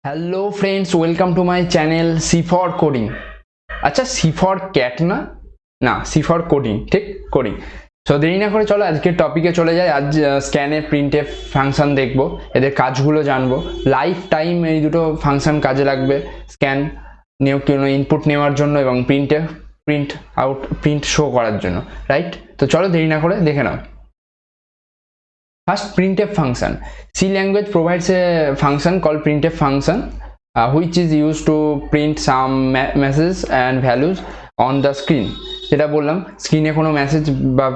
Hello friends, welcome to my channel C for coding. আচ্ছা, C for cat না, না C for coding, ঠিক coding. So দেরি না করে চলো আজকের টপিকে চলে যাই। আজ স্ক্যানে প্রিন্টএফ ফাংশন দেখবো, এদের কাজগুলো জানবো। লাইফ টাইম এই দুটো ফাংশন কাজে লাগবে, স্ক্যান নিয়ে কোনো ইনপুট নেওয়ার জন্য এবং প্রিন্ট আউট প্রিন্ট শো করার জন্য, রাইট? তো চলো দেরি না করে দেখে নাও। First, printf function. C language provides a function called printf function, which is used to print some messages and values on the screen. যেটা বললাম, স্ক্রিনে কোনো মেসেজ বা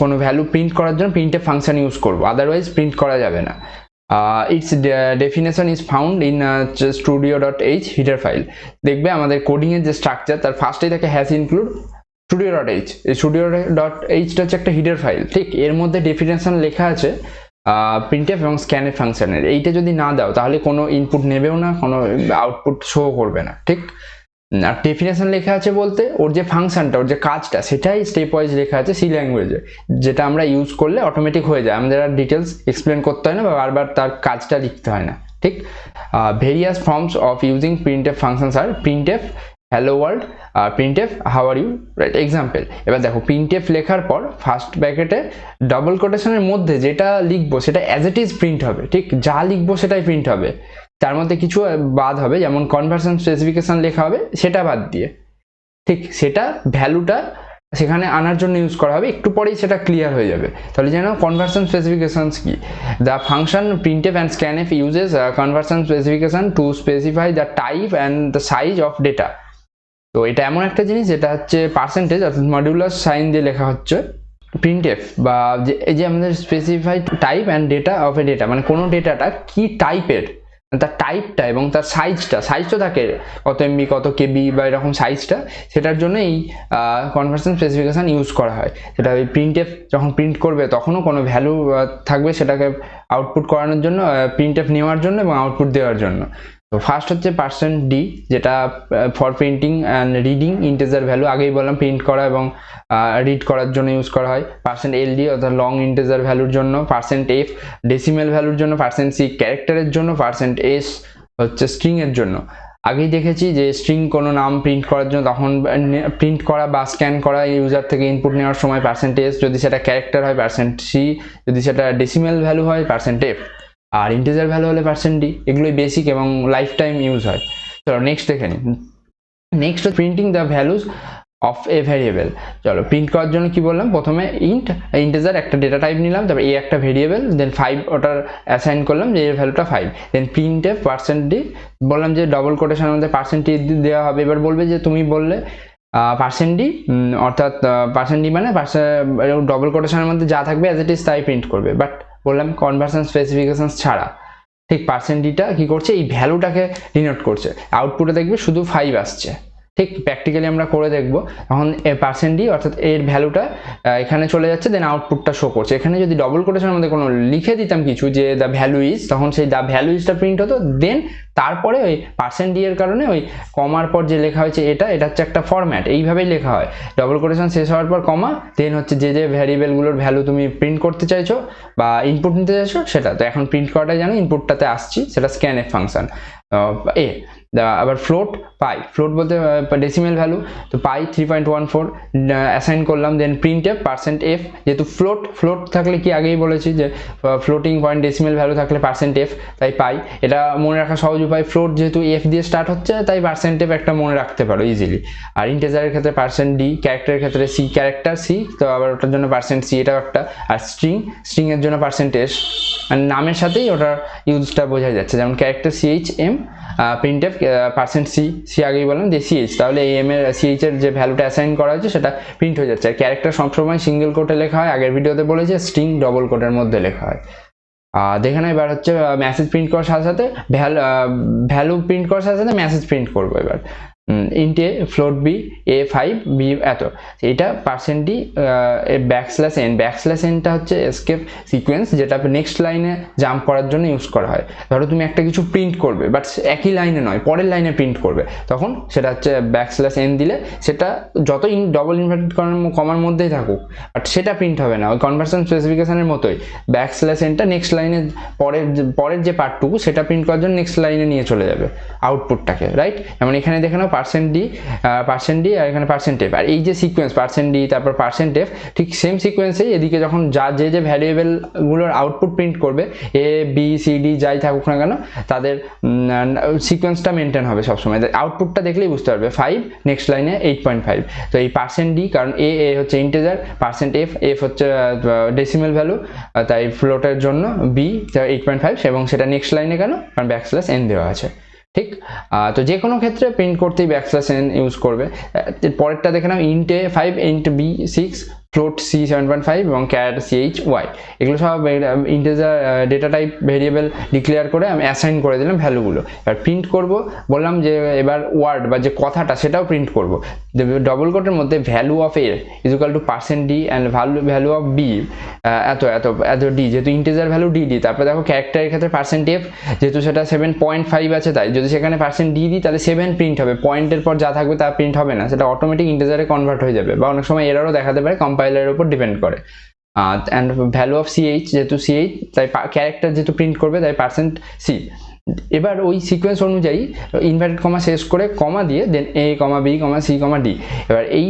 কোনো ভ্যালু প্রিন্ট করার জন্য printf ফাংশন ইউজ করবো, আদারওয়াইজ প্রিন্ট করা যাবে না। It's definition is found in studio.h header file. দেখবে আমাদের কোডিংয়ের যে স্ট্রাকচার, তার ফার্স্টেই থাকে হ্যাশ ইনক্লুড studio.h। এই studio.h হচ্ছে একটা হিডার ফাইল, ঠিক? এর মধ্যে ডেফিনেশন লেখা আছে প্রিন্টএফ এবং স্ক্যানএফ ফাংশনের। এইটা যদি না দাও তাহলে কোনো ইনপুট নেবেও না, কোনো আউটপুট শো করবে না, ঠিক? আর ডেফিনেশন লেখা আছে বলতে ওর যে ফাংশনটা, ওর যে কাজটা, সেটাই স্টেপ ওয়াইজ লেখা আছে সি ল্যাঙ্গুয়েজে, যেটা আমরা ইউজ করলে অটোমেটিক হয়ে যায়, আমাদের আর ডিটেলস এক্সপ্লেন করতে হয় না বা বারবার তার কাজটা লিখতে হয় না, ঠিক? Various forms of using printf functions আর printf hello world, printf how are you, right? Example, এবার দেখো প্রিন্টএফ লেখার পর ফার্স্ট ব্র্যাকেটে ডবল কোটেশনের মধ্যে যেটা লিখবো সেটা অ্যাজ ইট ইজ প্রিন্ট হবে, ঠিক? যা লিখবো সেটাই প্রিন্ট হবে, তার মধ্যে কিছু বাদ হবে, যেমন কনভার্সন স্পেসিফিকেশন লেখা হবে সেটা বাদ দিয়ে, ঠিক? সেটা ভ্যালুটা সেখানে আনার জন্য ইউজ করা হবে, একটু পরেই সেটা ক্লিয়ার হয়ে যাবে। তাহলে জানো কনভার্সন স্পেসিফিকেশনস কি? The function printf and scanf uses conversion specification to specify the type and the size of data. তো এটা এমন একটা জিনিস যেটা হচ্ছে পার্সেন্টেজ অর্থাৎ মডিউলার সাইন দিয়ে লেখা হচ্ছে প্রিন্টএফ, বা এই যে আমাদের specified type and data of A data, মানে কোনো ডেটাটা কি টাইপের, তার টাইপটা এবং তার সাইজটা থাকে কত এমবি, কত কেবি বা এরকম সাইজটা, সেটার জন্য এই কনভার্সন স্পেসিফিকেশন ইউজ করা হয়। সেটা ওই প্রিন্টএফ যখন প্রিন্ট করবে তখনও কোনো ভ্যালু থাকবে সেটাকে আউটপুট করানোর জন্য, প্রিন্টএফ নেওয়ার জন্য এবং আউটপুট দেওয়ার জন্য। তো ফার্স্ট হচ্ছে %d, যেটা for printing and reading integer value, আগেই বললাম প্রিন্ট করা এবং রিড করার জন্য ইউজ করা হয়। %ld অর্থাৎ লং ইন্টিজার ভ্যালুর জন্য, %f ডেসিমেল ভ্যালুর জন্য, %c ক্যারেক্টারের জন্য, %s হচ্ছে স্ট্রিং এর জন্য। আগেই দেখেছি যে স্ট্রিং কোনো নাম প্রিন্ট করার জন্য, তখন প্রিন্ট করা বা স্ক্যান করা ইউজার থেকে ইনপুট নেওয়ার সময় %s, যদি সেটা ক্যারেক্টার হয় %c, যদি সেটা ডেসিমেল ভ্যালু হয় %f, আর ইন্টিজার ভ্যালু হলে %d। এগুলোই বেসিক এবং লাইফ টাইম ইউজ হয়। চলো নেক্সট দেখে নিই। Next printing the values of A variable. চলো প্রিন্ট করার জন্য কি বললাম, প্রথমে ইন্টিজার একটা ডেটা টাইপ নিলাম, তারপর এ একটা ভেরিয়েবল, দেন 5 ওটার অ্যাসাইন করলাম যে এর ভ্যালুটা 5, দেন প্রিন্টএফ %d, বললাম যে ডবল কোটেশনের মধ্যে % দেওয়া হবে। এবার বলবে যে তুমি বললে %d অর্থাৎ %d মানে ডবল কোটেশনের মধ্যে যা থাকবে অ্যাজ ইট ইজ তাই প্রিন্ট করবে, বাট বললাম কনভার্সন স্পেসিফিকেশন ছাড়া, ঠিক? %dটা কি করছে, এই ভ্যালুটাকে ডিনোট করছে। আউটপুটে দেখবে শুধু 5 আসছে, ঠিক? প্র্যাকটিক্যালি আমরা করে দেখব। তখন %d অর্থাৎ এর ভ্যালুটা এখানে চলে যাচ্ছে, দেন আউটপুটটা শো করছে। এখানে যদি ডবল কোটেশনের মধ্যে কোনো লিখে দিতাম কিছু যে দ্য ভ্যালু ইজ, তখন সেই দ্য ভ্যালু ইজটা প্রিন্ট হতো, দেন তারপরে ওই %d এর কারণে ওই কমার পর যে লেখা হয়েছে এটা হচ্ছে একটা ফরম্যাট, এইভাবেই লেখা হয়। ডবল কোটেশন শেষ হওয়ার পর কমা, দেন হচ্ছে যে ভ্যারিয়েবলগুলোর ভ্যালু তুমি প্রিন্ট করতে চাইছো বা ইনপুট নিতে চাইছো সেটা। তো এখন প্রিন্ট করাটাই জানো, ইনপুটটাতে আসছি, সেটা স্ক্যানএফ ফাংশন। আবার ফ্লোট ফ্লোট বলতে ডেসিমেল ভ্যালু, তো 3.14 অ্যাসাইন করলাম, দেন প্রিন্টএফ %f, যেহেতু ফ্লোট থাকলে কি আগেই বলেছি যে ফ্লোটিং পয়েন্ট ডেসিমেল ভ্যালু থাকলে %f, তাই এটা মনে রাখা সহজ উপায়। ফ্লোট যেহেতু f দিয়ে স্টার্ট হচ্ছে তাই %f একটা মনে রাখতে পারো ইজিলি। আর ইন্টিজারের ক্ষেত্রে %d, ক্যারেক্টারের ক্ষেত্রে c, ক্যারেক্টার c, তো আবার ওটার জন্য %c, এটাও একটা। আর স্ট্রিং এর জন্য %s, মানে নামের সাথেই ওটার ইউজটা বোঝা যাচ্ছে, যেমন ক্যারেক্টার chm, প্রিন্টএফ %c আগেই বললাম যে ch, তাহলে এই m এর ch এর যে ভ্যালুটা অ্যাসাইন করা হয়েছে সেটা প্রিন্ট হয়ে যাচ্ছে। আর ক্যারেক্টার সবসময় সিঙ্গেল কোটে লেখা হয়, আগের ভিডিওতে বলেছি, স্ট্রিং ডবল কোটের মধ্যে লেখা হয়। দেখে না, এবার হচ্ছে মেসেজ প্রিন্ট করার সাথে সাথে ভ্যালু প্রিন্ট করার সাথে সাথে মেসেজ প্রিন্ট করবো। এবার int A float B A 5 B এত, এটা পার্সেন্ট ডি ব্যাকস্ল্যাশ এনটা হচ্ছে এসকেপ সিকোয়েন্স, যেটা নেক্সট লাইনে জাম্প করার জন্য ইউজ করা হয়। ধরো তুমি একটা কিছু প্রিন্ট করবে বাট একই লাইনে নয়, পরের লাইনে প্রিন্ট করবে, তখন সেটা হচ্ছে ব্যাকস্ল্যাশ এন দিলে সেটা যত ডবল ইনভার্টেড কমার মধ্যেই থাকুক বাট সেটা প্রিন্ট হবে না, ওই কনভার্সন স্পেসিফিকেশনের মতোই ব্যাকস্ল্যাশ এনটা নেক্সট লাইনে পরের যে পার্টটুকু সেটা প্রিন্ট করার জন্য নেক্সট লাইনে নিয়ে চলে যাবে আউটপুটটাকে, রাইট? যেমন এখানে দেখে নাও পার্সেন্ট ডি আর এখানে পার্সেন্ট এফ, আর এই যে সিকোয়েন্স পার্সেন্ট ডি তারপর পার্সেন্ট এফ, ঠিক সেম সিকোয়েন্সেই এদিকে যখন যে ভ্যারিয়েবলগুলোর আউটপুট প্রিন্ট করবে এ বি সি ডি যাই থাকুক না কেন তাদের সিকোয়েন্সটা মেনটেন হবে সবসময়। আউটপুটটা দেখলেই বুঝতে পারবে 5 নেক্সট লাইনে 8.5। তো এই পার্সেন্ট ডি কারণ এ হচ্ছে ইন্টিজার, পার্সেন্ট এফ হচ্ছে ডেসিমেল ভ্যালু, তাই ফ্লোটের জন্য বি 8.5 এবং সেটা নেক্সট লাইনে কেন, কারণ ব্যাকস্ল্যাশ এন দেওয়া আছে, ঠিক? তো যে কোনো ক্ষেত্রে প্রিন্ট করতেই ব্যাকস্ল্যাশ এন ইউজ করবে। পরেরটা দেখে নাও ইন্ট এ 5 ইন্ট বি 6 ফ্লোট সি 7.5 এবং ক্যার সিএইচ ওয়াই, এগুলো সব integer data type variable declare করে আমি অ্যাসাইন করে দিলাম ভ্যালুগুলো। এবার প্রিন্ট করব বললাম যে এবার ওয়ার্ড বা যে কথাটা সেটাও প্রিন্ট করব। ডবল কোটের মধ্যে value of A is equal to percent D and value of B এত ডি, যেহেতু ইন্টিজার ভ্যালু ডি। তারপরে দেখো ক্যারেক্টারের ক্ষেত্রে পার্সেন্ট এফ, যেহেতু সেটা 7.5 আছে তাই যদি সেখানে পার্সেন্ট ডি দিই তাহলে 7 প্রিন্ট হবে, পয়েন্টের পর যা থাকবে তা প্রিন্ট হবে না, সেটা অটোমেটিক ইন্টিজারে কনভার্ট হয়ে যাবে বা অনেক সময় এররও দেখাতে পারে, কম্পাইলারের উপর ডিপেন্ড করে। অ্যান্ড ভ্যালু অফ সিএইচ, যেহেতু সিএইচ তাই ক্যারেক্টার যেহেতু প্রিন্ট করবে তাই পার্সেন্ট সি। এবার ওই সিকোয়েন্স অনুযায়ী ইনভার্টেড কমা শেষ করে কমা দিয়ে দেন এ কমা B comma c comma D. এবার এই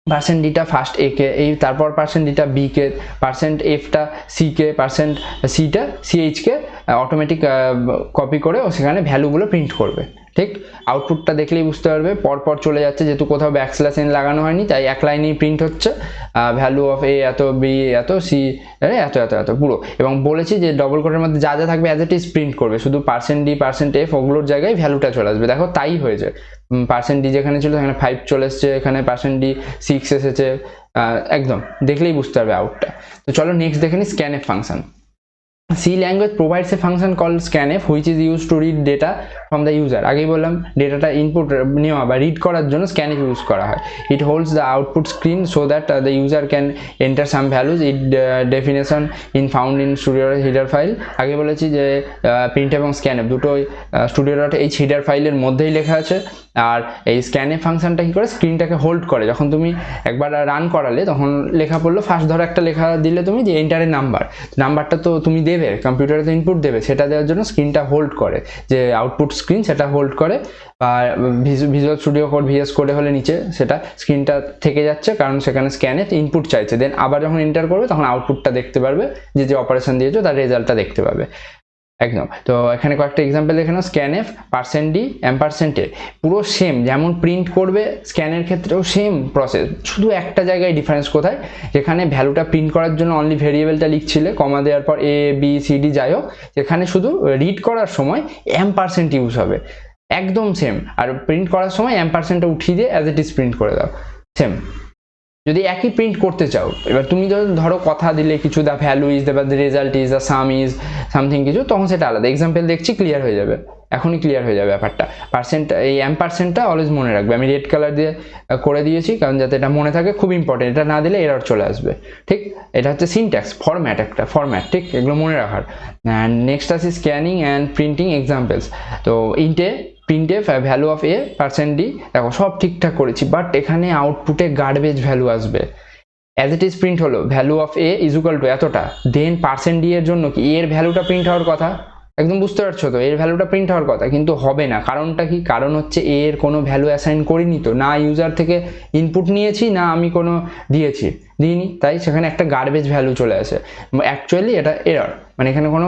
পার্সেন্ট ডিটা ফার্স্ট এ কে, এই তারপর পার্সেন্ট ডিটা বি কে, পার্সেন্ট এফটা সি কে, পার্সেন্ট সিটা সিএইচ কে অটোমেটিক কপি করে ও সেখানে ভ্যালুগুলো প্রিন্ট করবে, ঠিক? আউটপুটটা দেখলেই বুঝতে পারবে পরপর চলে যাচ্ছে, যেহেতু কোথাও ব্যাকস্ল্যাশ এন লাগানো হয়নি তাই এক লাইনেই প্রিন্ট হচ্ছে ভ্যালু অফ এ এত, বি এত, সি এত পুরো। এবং বলেছি যে ডবল কোটের মধ্যে যা যা থাকবে অ্যাজ ইট ইজ প্রিন্ট করবে, শুধু পার্সেন্ট ডি পার্সেন্ট এফ ওগুলোর জায়গায় ভ্যালুটা চলে আসবে। দেখো তাই হয়েছে, পার্সেন্ট ডি যেখানে ছিল সেখানে 5 চলে এসছে, এখানে পার্সেন্ট ডি 6 এসেছে, একদম দেখলেই বুঝতে পারবে আউটটা। তো চলো নেক্সট দেখে নিই scanf function. C language provides a function called scanf which is used to read data from the user. আগেই বললাম ডেটাটা ইনপুট নেওয়া বা রিড করার জন্য scanf ইউজ করা হয়। It holds the output screen so that the user can enter some values. It definition in found in studio.h header file. আগে বলেছি যে printf এবং scanf দুটো studio.h header ফাইলের মধ্যেই লেখা আছে। আর এই scanf ফাংশনটা কি করে, স্ক্রিনটাকে হোল্ড করে। যখন তুমি একবার রান করালে তখন লেখা পড়লো, ফার্স্ট ধরো একটা লেখা দিলে তুমি যে এন্টারের নাম্বারটা তো তুমি দেবে, কম্পিউটারে তো ইনপুট দেবে, সেটা দেওয়ার জন্য স্ক্রিনটা হোল্ড করে, যে আউটপুট স্ক্রিন সেটা হোল্ড করে। আর ভিজুয়াল স্টুডিও কোড ভিএস কোডে হলে নিচে সেটা স্ক্রিনটা থেকে যাচ্ছে, কারণ সেখানে স্ক্যানে ইনপুট চাইছে, দেন আবার যখন এন্টার করবে তখন আউটপুটটা দেখতে পারবে, যে অপারেশন দিয়েছো তার রেজাল্টটা দেখতে পাবে, একদম। তো এখানে কয়েকটা এক্সাম্পল দেখে নাও। scanf পার্সেন্ট ডি এম্পারসেন্ট এ, পুরো সেম, যেমন প্রিন্ট করবে স্ক্যানের ক্ষেত্রেও সেম প্রসেস, শুধু একটা জায়গায় ডিফারেন্স কোথায়, যেখানে ভ্যালুটা প্রিন্ট করার জন্য অনলি ভেরিয়েবলটা লিখছিলে, কমা দেওয়ার পর এ বি সি ডি যাই হোক, যেখানে শুধু রিড করার সময় এম্পারসেন্ট ইউজ হবে, একদম সেম। আর প্রিন্ট করার সময় এম্পারসেন্টটা উঠিয়ে দিয়ে অ্যাজ ইট ইজ প্রিন্ট করে দাও, সেম। যদি একই প্রিন্ট করতে চাও, এবার তুমি ধরো কথা দিলে কিছু, the value is, the result is, the some is something কিছু, তখন সেটা আলাদা। এক্সাম্পল দেখছি, ক্লিয়ার হয়ে যাবে, এখনই ক্লিয়ার হয়ে যাবে ব্যাপারটা। এই এম্পারসেন্টটা অলওয়েজ মনে রাখবে, আমি রেড কালার দিয়ে করে দিয়েছি কারণ যাতে এটা মনে থাকে, খুব ইম্পর্টেন্ট, এটা না দিলে এরর চলে আসবে, ঠিক? এটা হচ্ছে সিনট্যাক্স, ফরম্যাট, একটা ফরম্যাট, ঠিক? এগুলো মনে রাখার। অ্যান্ড নেক্সট আছে স্ক্যানিং অ্যান্ড প্রিন্টিং এক্সাম্পলস। তো ইন্টে printf value of A percent D, দেখো সব ঠিকঠাক করেছি, বাট এখানে আউটপুটে গার্বেজ ভ্যালু আসবে। অ্যাজ ইট ইজ প্রিন্ট হলো value of A is equal two এতটা, দেন পার্সেন্ট ডি এর জন্য কি এর ভ্যালুটা প্রিন্ট হওয়ার কথা, একদম বুঝতে পারছো তো, এর ভ্যালুটা প্রিন্ট হওয়ার কথা, কিন্তু হবে না। কারণটা কি? কারণ হচ্ছে এর কোনো ভ্যালু অ্যাসাইন করিনি, তো না ইউজার থেকে ইনপুট নিয়েছি, না আমি কোনো দিইনি, তাই সেখানে একটা গার্বেজ ভ্যালু চলে আসে। অ্যাকচুয়ালি এটা এরর, মানে এখানে কোনো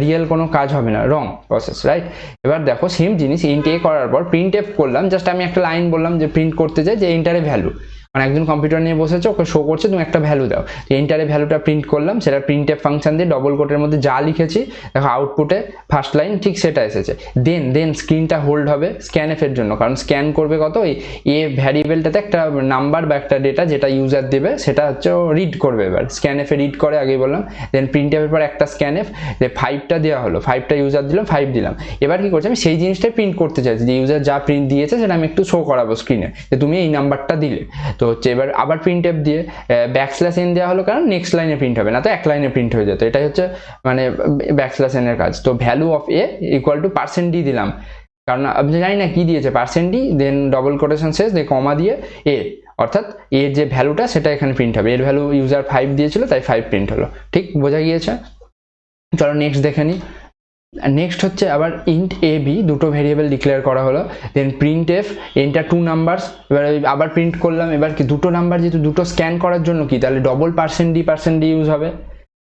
রিয়েল কোনো কাজ হবে না, রং প্রসেস, রাইট? এবার দেখো সেম জিনিস ইন্ট এ করার পর প্রিন্ট এফ করলাম, জাস্ট আমি একটা লাইন বললাম যে প্রিন্ট করতে চাই যে এন্টারে ভ্যালু, মানে একজন কম্পিউটার নিয়ে বসেছে, ওকে শো করছে তুমি একটা ভ্যালু দাও, এন্টারে ভ্যালুটা প্রিন্ট করলাম, সেটা প্রিন্টএফ ফাংশন দিয়ে ডবল কোটের মধ্যে যা লিখেছি দেখো আউটপুটে ফার্স্ট লাইন ঠিক সেটা এসেছে। দেন স্ক্রিনটা হোল্ড হবে স্ক্যানএফ এর জন্য, কারণ স্ক্যান করবে কত ওই এ ভ্যারিয়েবলটাতে একটা নাম্বার বা একটা ডেটা যেটা ইউজার দেবে সেটা হচ্ছে রিড করবে। এবার স্ক্যানএফ এ রিড করে আগেই বললাম। দেন প্রিন্টএফের পর একটা স্ক্যানএফ, যে 5টা দেওয়া হলো, 5টা ইউজার দিলাম, 5 দিলাম। এবার কি করছি আমি সেই জিনিসটাই প্রিন্ট করতে চাইছি, যে ইউজার যা প্রিন্ট দিয়েছে সেটা আমি একটু শো করাবো স্ক্রিনে, যে তুমি এই নাম্বারটা দিলে। তো হচ্ছে এবার আবার প্রিন্টএফ দিয়ে ব্যাকস্ল্যাশ n দেওয়া হলো, কারণ নেক্সট লাইনে প্রিন্ট হবে না, তো এক লাইনে প্রিন্ট হয়ে যেত। এটাই হচ্ছে মানে ব্যাকস্ল্যাশ n এর কাজ। তো value of A equal to %d দিলাম, কারণ আমি জানি না কি দিয়েছে %d, দেন ডবল কোটেশন শেষ দিয়ে কমা দিয়ে এ, অর্থাৎ এর যে ভ্যালুটা সেটা এখানে প্রিন্ট হবে। এর ভ্যালু ইউজার 5 দিয়েছিল তাই 5 প্রিন্ট হলো। ঠিক বোঝা গিয়েছে? চলো নেক্সট দেখে নিই। নেক্সট হচ্ছে আবার ইন্ট এ বি, দুটো ভেরিয়েবল ডিক্লেয়ার করা হলো। Then printf enter 2 numbers, এবার আবার প্রিন্ট করলাম। এবার কি দুটো নাম্বার যেহেতু দুটো স্ক্যান করার জন্য কি তাহলে ডবল %d ইউজ হবে।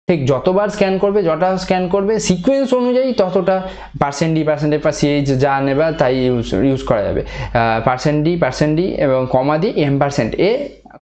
ঠিক যতবার স্ক্যান করবে সিকোয়েন্স অনুযায়ী ততটা %d বা সিএইচ যা নেবা তাই ইউজ করা যাবে। %d এবং কমা দিয়ে %a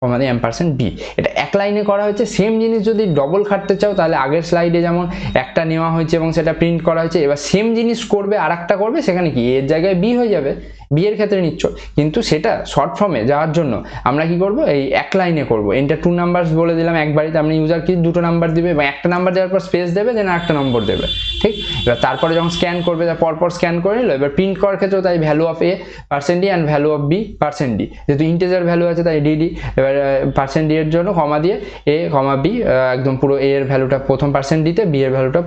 কমা দিয়ে %b, এটা এক লাইনে করা হয়েছে। সেম জিনিস যদি ডবল খাটতে চাও তাহলে আগের স্লাইডে যেমন একটা নেওয়া হয়েছে এবং সেটা প্রিন্ট করা হয়েছে, এবার সেম জিনিস করবে আর একটা করবে, সেখানে কি এর জায়গায় বি হয়ে যাবে, বি এর ক্ষেত্রে নিচ্ছ, কিন্তু সেটা শর্ট ফর্মে যাওয়ার জন্য আমরা কি করব এই এক লাইনে করব। এন্টার 2 নাম্বারস বলে দিলাম একবারই, তার মানে ইউজার কি দুটো নাম্বার দিবে এবং একটা নাম্বার দেওয়ার পর স্পেস দেবে, দেন আরেকটা নম্বর দেবে। ঠিক, এবার তারপরে যখন স্ক্যান করবে তার পরপর স্ক্যান করে নিল। এবার প্রিন্ট করার ক্ষেত্রেও তাই value of A %d and value of B %d, যেহেতু ইন্টিজার ভ্যালু আছে তাই dd। এবার %d এর জন্য কমা দিয়ে এ কমা বি, একদম পুরো এ এর ভ্যালুটা প্রথম %d তে, বি এর ভ্যালুটা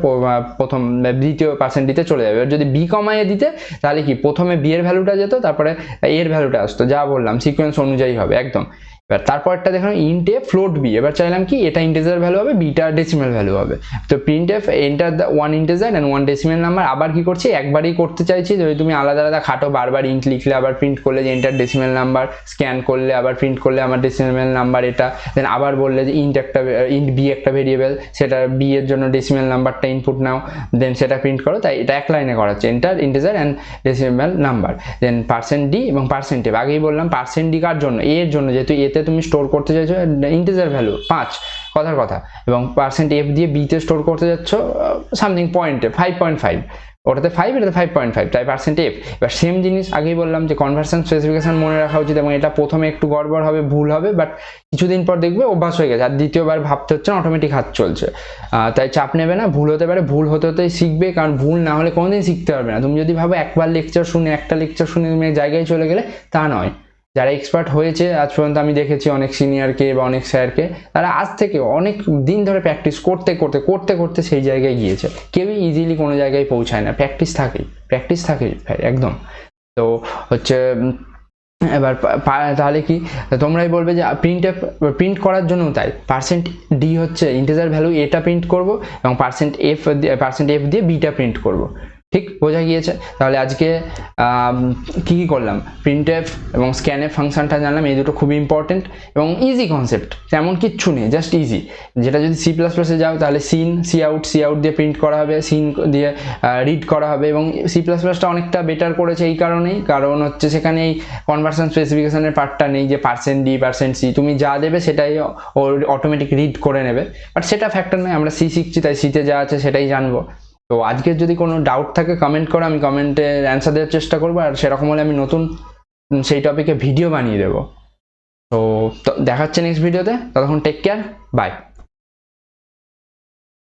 প্রথম দ্বিতীয় %d তে চলে যাবে। এবার যদি বি কমা এ দিতে তাহলে কি প্রথমে বি এর ভ্যালুটা যেত, তারপরে এর ভ্যালুটা আসতো, যা বললাম সিকোয়েন্স অনুযায়ী হবে একদম। এবার তারপরটা দেখলাম ইন্ট এ ফ্লোট বি, এবার চাইলাম কি এটা ইন্টিজার ভ্যালু হবে, বিটা ডেসিমাল ভ্যালু হবে। তো printf enter the 1 integer and 1 decimal number. আবার কি করছি একবারই করতে চাইছি, যদি তুমি আলাদা আলাদা খাটো বারবার ইন্ট লিখলে আবার প্রিন্ট করলে যে এন্টার ডেসিমাল নাম্বার, স্ক্যান করলে আবার প্রিন্ট করলে আমার ডেসিমাল নাম্বার এটা, দেন আবার বললে যে ইন্ট বি একটা ভেরিয়েবল, সেটা বি এর জন্য ডেসিমাল নাম্বারটা ইনপুট নাও, দেন সেটা প্রিন্ট করো। তাই এটা এক লাইনে করা হচ্ছে, enter integer and decimal number. Then %d এবং %f, আগেই বললাম %d কার জন্য, এ এর জন্য, যেহেতু এতে তুমি স্টোর করতে চাইছো ইন্টিজার ভ্যালু 5 কথার কথা, এবং %f দিয়ে b তে স্টোর করতে যাচ্ছ সামথিং পয়েন্টে 5.5, ওটাতে 5 এটাতে 5.5, তাই %f। এবার সেম জিনিস আগেই বললাম যে কনভার্সন স্পেসিফিকেশন মনে রাখা উচিত, এবং এটা প্রথমে একটু গড়বড় হবে, ভুল হবে, বাট কিছুদিন পর দেখবে অভ্যাস হয়ে গেছে, আর দ্বিতীয়বার ভাবতে হচ্ছে না, অটোমেটিক হাত চলছে। তাই চাপ নেবে না, ভুল হতে পারে, ভুল হতে হতেই শিখবে, কারণ ভুল না হলে কোনোদিন শিখতে পারবে না। তুমি যদি ভাবো একটা লেকচার শুনে তুমি এক জায়গায় চলে গেলে, তা নয়। যারা এক্সপার্ট হয়েছে আজ পর্যন্ত আমি দেখেছি অনেক সিনিয়রকে বা অনেক স্যারকে, তারা আজ থেকে অনেক দিন ধরে প্র্যাকটিস করতে সেই জায়গায় গিয়েছে। কেউই ইজিলি কোনো জায়গায় পৌঁছায় না, প্র্যাকটিস থাকেই একদম। তো হচ্ছে এবার তাহলে কি তোমরাই বলবে যে প্রিন্ট করার জন্য তাই %d হচ্ছে ইন্টিজার ভ্যালু, এটা প্রিন্ট করব, এবং %f দিয়ে বিটা প্রিন্ট করব। ঠিক বোঝা গিয়েছে? তাহলে আজকে কি করলাম, প্রিন্টএফ এবং স্ক্যানএফ ফাংশনটা জানলাম, এই দুটো খুবই ইম্পর্টেন্ট এবং ইজি কনসেপ্ট, তেমন কিচ্ছু নেই, জাস্ট ইজি। যেটা যদি C++-এ যাও তাহলে সি আউট দিয়ে প্রিন্ট করা হবে, সিন দিয়ে রিড করা হবে, এবং C++টা অনেকটা বেটার করেছে এই কারণেই, কারণ হচ্ছে সেখানে এই কনভার্সন স্পেসিফিকেশনের পার্টটা নেই, যে %d %c তুমি যা দেবে সেটাই ওর অটোমেটিক রিড করে নেবে, বাট সেটা ফ্যাক্টর নয়, আমরা সি শিখছি তাই সিতে যা আছে সেটাই জানবো। তো আজকের যদি কোনো ডাউট থাকে কমেন্ট করো, আমি কমেন্টে অ্যান্সার দেওয়ার চেষ্টা করবো, আর সেরকম হলে আমি নতুন সেই টপিকে ভিডিও বানিয়ে দেবো। তো দেখাচ্ছে নেক্সট ভিডিওতে, ততক্ষণ টেক কেয়ার, বাই।